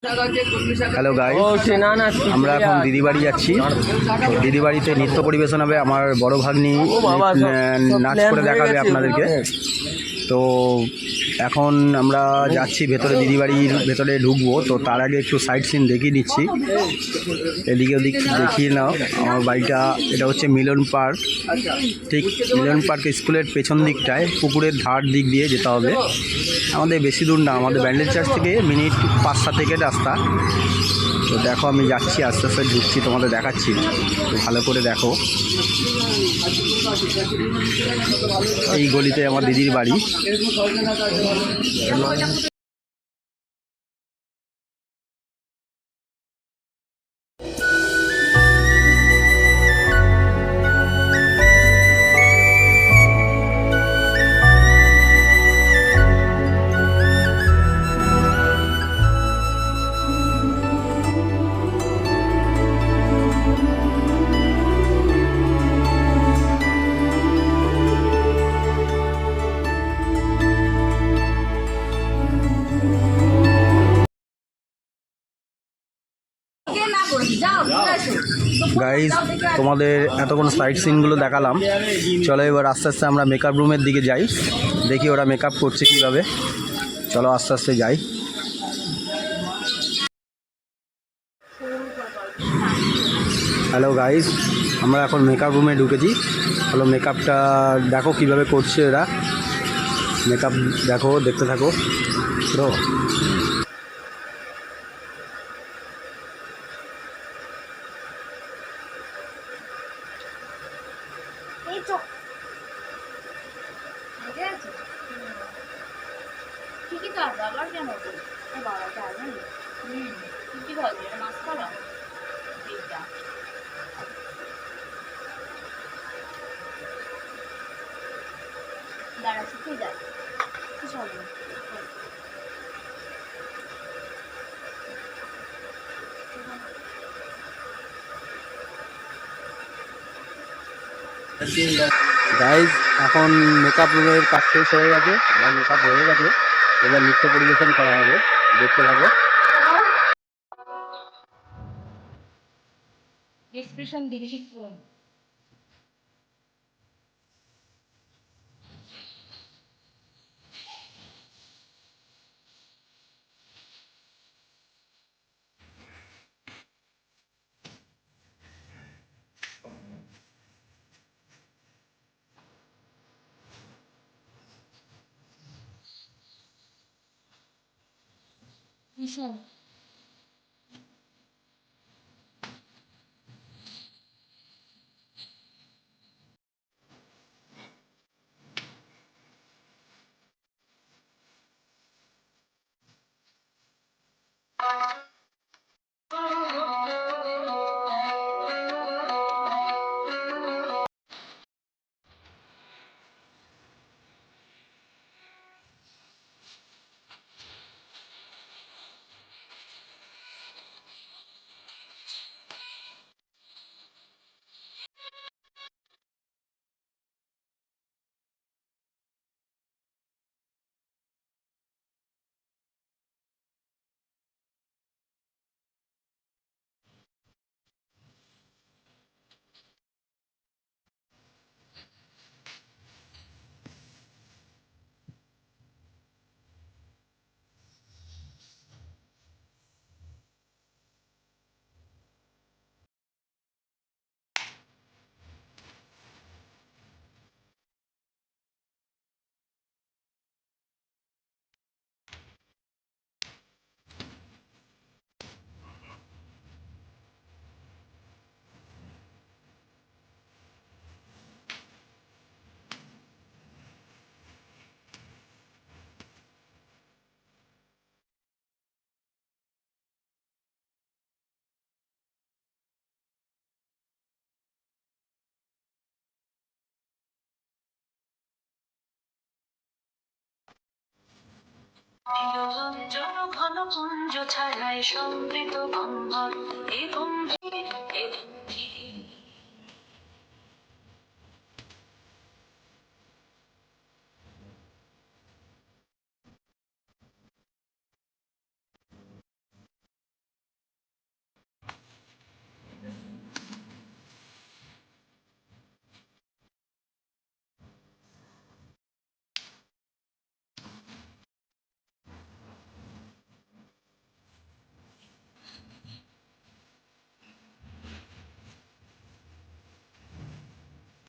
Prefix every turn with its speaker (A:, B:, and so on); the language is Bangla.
A: হ্যালো গাইস, আমরা এখন দিদি বাড়ি যাচ্ছি। তো দিদি বাড়িতে নৃত্য পরিবেশন হবে, আমার বড় ভাগ্নি নাচ করে দেখাবে আপনাদেরকে। তো এখন আমরা যাচ্ছি ভেতরে, দিদি বাড়ির ভেতরে ঢুকবো। তো তার আগে একটু সাইড সিন দেখিয়ে দিচ্ছি, এদিকে ওদিক দেখিয়ে নাও। আমার বাড়িটা এটা হচ্ছে মিলন পার্ক, ঠিক মিলন পার্ক স্কুলের পেছন দিকটায় পুকুরের ধার দিক দিয়ে যেতে হবে। আমাদের বেশি দূর না, আমাদের ব্যান্ডেল চার্চ থেকে মিনিট 5-7 থেকে রাস্তা। তো দেখো আমি যাচ্ছি, আস্তে আস্তে ঢুকছি, তোমাদের দেখাচ্ছি, তো ভালো করে দেখো। এই গলিতে আমার দিদির বাড়ি। গাইজ, তোমাদের এতক্ষণ সাইড সিনগুলো দেখালাম, চলো এবার আস্তে আস্তে আমরা মেকআপ রুমের দিকে যাই, দেখি ওরা মেকআপ করছে কীভাবে। চলো আস্তে আস্তে যাই। হ্যালো গাইজ, আমরা এখন মেকআপ রুমে ঢুকেছি। হ্যালো, মেকআপটা দেখো কীভাবে করছে এরা। মেকআপ দেখো, দেখতে থাকো তো।
B: ঠিকই তো আছে, আবার কেন বাবা জানেন ঠিকই ভাবছি এটা মাছ করা এইটা দাঁড়া শিখে যায় কি সব
A: গাইজ, এখন মেকআপ রুমের কাজ শেষ হয়ে গেছে, আমার মেকআপ হয়ে গেছে, এবার নৃত্য পরিবেশন করা হবে, দেখতে থাকো।
B: এক্সপ্রেশন দিলে ঠিক ভীষণ
C: ঘন পুঞ্জ ছাড়াই সমৃত ভঙ্গর এবং